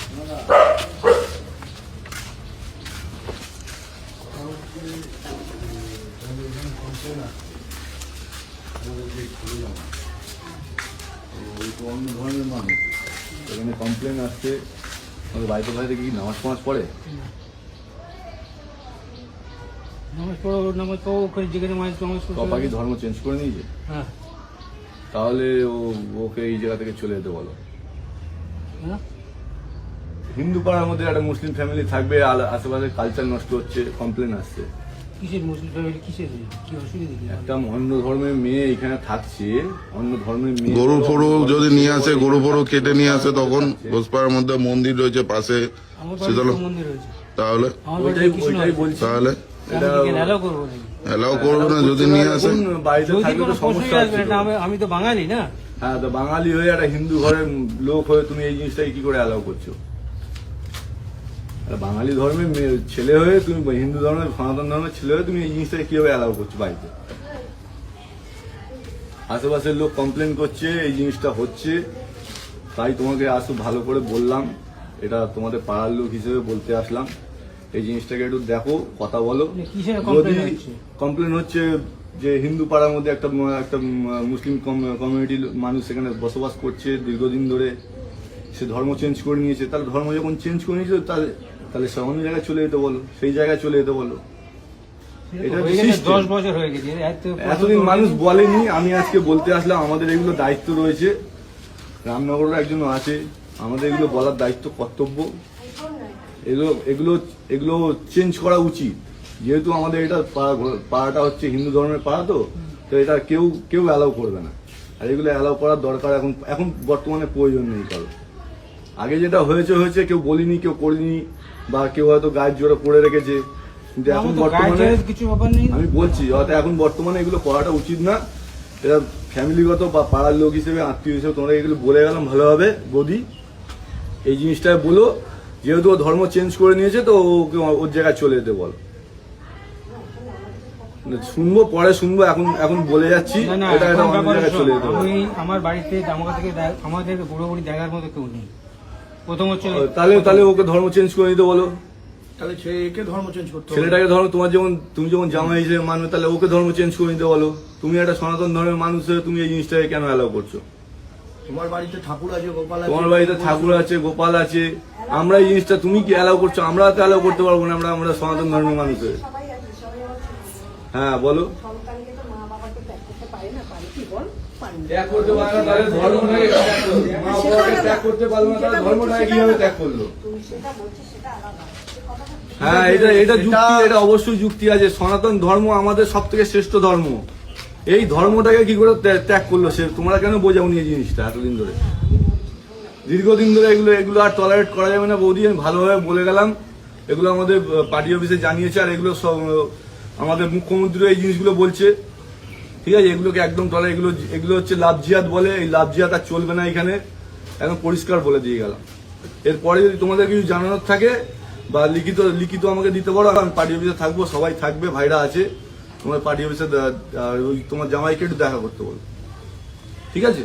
অন্য ধর্মের মানুষ এখানে কমপ্লেন আসছে, আমাদের বাড়িতে বাড়িতে কি নামাজ ফামাজ পড়ে? পাপা কি ধর্ম চেঞ্জ করে নিয়েছে? হ্যাঁ। তাহলে ওকে এই জায়গা থেকে চলে যেতে বলো। হিন্দু পাড়ার মধ্যে একটা মুসলিম ফ্যামিলি থাকবে, আশেপাশে কালচার নষ্ট হচ্ছে, কমপ্লেন আসছে। কিসের মুসলিম ফ্যামিলি? কিসের কি অসুবিধা? একটা অন্য ধর্মের মেয়ে এখানে থাকছে, অন্য ধর্মের মেয়ে গরু ফরু যদি নিয়ে আসে, গরু ফরু কেটে নিয়ে আসে, তখন ঘোষপাড়ার মধ্যে মন্দির রয়েছে পাশে, মন্দির রয়েছে, তাহলে তাহলে এলাও করবো না যদি নিয়ে আসে? বাড়িতে থাকলে তো সমস্যা আছে। আমি তো বাঙালি না। হ্যাঁ, তো বাঙালি হয়ে একটা হিন্দু ঘরের লোক হয়ে তুমি এই জিনিসটাকে কি করে অ্যালাউ করছো? বাঙালি ধর্মের ছেলে হয়ে তুমি, হিন্দু ধর্মের সনাতন ধর্মের ছেলে হয়ে তুমি এই জিনিসটাকে কিভাবে অ্যালাউ করছো বাড়িতে? আশেপাশের লোক কমপ্লেন করছে, এই জিনিসটা হচ্ছে, তাই তোমাকে আসো ভালো করে বললাম, এটা তোমাদের পাড়ার লোক হিসেবে বলতে আসলাম। এই জিনিসটাকে একটু দেখো, কথা বলো। যদি কমপ্লেন হচ্ছে যে হিন্দু পাড়ার মধ্যে একটা মুসলিম কমিউনিটির মানুষ সেখানে বসবাস করছে দীর্ঘদিন ধরে, সে ধর্ম চেঞ্জ করে নিয়েছে, তাহলে ধর্ম যখন চেঞ্জ করে নিয়েছে তাহলে সে অন্য জায়গায় চলে যেতে বলো, সেই জায়গায় চলে যেতে বলো। এটা 10 বছর হয়ে গেছে, এতদিন মানুষ বলেনি, আমি আজকে বলতে আসলাম। আমাদের এগুলো দায়িত্ব রয়েছে, রামনগরের একজন আছে, আমাদের এগুলো বলার দায়িত্ব, কর্তব্য। এগুলো চেঞ্জ করা উচিত, যেহেতু আমাদের এটা পাড়াটা হচ্ছে হিন্দু ধর্মের পাড়া, তো এটা কেউ অ্যালাউ করবে না। আর এগুলো অ্যালাউ করার দরকার এখন বর্তমানে প্রয়োজন নেই কারো। আগে যেটা হয়েছে কেউ বলিনি, কেউ করিনি, বা কেউ হয়তো গায়ের জোরে পড়ে রেখেছে, কিন্তু এখন বর্তমানে কিছু ব্যাপার নেই। আমি বলছি হয়তো এখন বর্তমানে এগুলো করাটা উচিত না। এটা ফ্যামিলিগত বা পাড়ার লোক হিসেবে, আত্মীয় হিসেবে তোমরা এগুলো বলে গেলাম ভালোভাবে। বৌদি, এই জিনিসটা বলো, যেহেতু ও ধর্ম চেঞ্জ করে নিয়েছে, তো ওকে ওর জায়গায় চলে যেতে বল। শুনবো, পরে শুনবো, এখন বলে যাচ্ছি, এটা অন্য জায়গায় চলে যেতে বল। আমার বাড়িতে আমাদের পুরোপুরি জায়গার মতো কেউ নেই। প্রথম হচ্ছে তাহলে ওকে ধর্ম চেঞ্জ করে নিতে বলো। তাহলে ছেলেকে ধর্ম চেঞ্জ করতে হবে। ছেলেটাকে তুমি যেমন জামাই হিসেবে মানবে, তাহলে ওকে ধর্ম চেঞ্জ করে নিতে বলো। তুমি একটা সনাতন ধর্মের মানুষ হয়ে তুমি এই জিনিসটাকে কেন অ্যালাউ করছো? তোমার বাড়িতে ঠাকুর আছে, গোপাল আছে। তোমার বাড়িতে ঠাকুর আছে, গোপাল আছে, আমরা এই জিনিসটা তুমি কি অ্যালাউ করছো? আমরা তো অ্যালাউ করতে পারবো না, আমরা সনাতন ধর্মের মানুষ হয়ে। হ্যাঁ বলো। ত্যাগ করতে পারে না, তাহলে ধর্মটাকে মা বাবাকে ত্যাগ করতে পারলো না, তাহলে ধর্মটাকে কিভাবে ত্যাগ করলো? হ্যাঁ, এটা যুক্তি, এটা অবশ্যই যুক্তি আছে। সনাতন ধর্ম আমাদের সব থেকে শ্রেষ্ঠ ধর্ম, এই ধর্মটাকে কি করে ত্যাগ করলো সে? তোমরা কেন বোঝাওনি এই জিনিসটা এতদিন ধরে? দীর্ঘদিন ধরে এগুলো আর টলারেট করা যাবে না বৌদি, আমি ভালোভাবে বলে গেলাম। এগুলো আমাদের পার্টি অফিসে জানিয়েছে, আর এগুলো সব আমাদের মুখ্যমন্ত্রী এই জিনিসগুলো বলছে। ঠিক আছে, এগুলোকে একদম টলারেট, এগুলো হচ্ছে লাভ জিহাদ বলে, এই লাভ জিহাদ আর চলবে না এখানে, একদম পরিষ্কার বলে দিয়ে গেলাম। এরপরে যদি তোমাদের কিছু জানানোর থাকে বা লিখিত আমাকে দিতে পারো, আমি পার্টি অফিসে থাকবো, সবাই থাকবে, ভাইরা আছে। তোমার পার্টি অফিসে তোমার জামাইকে একটু দেখা করতে বলো, ঠিক আছে?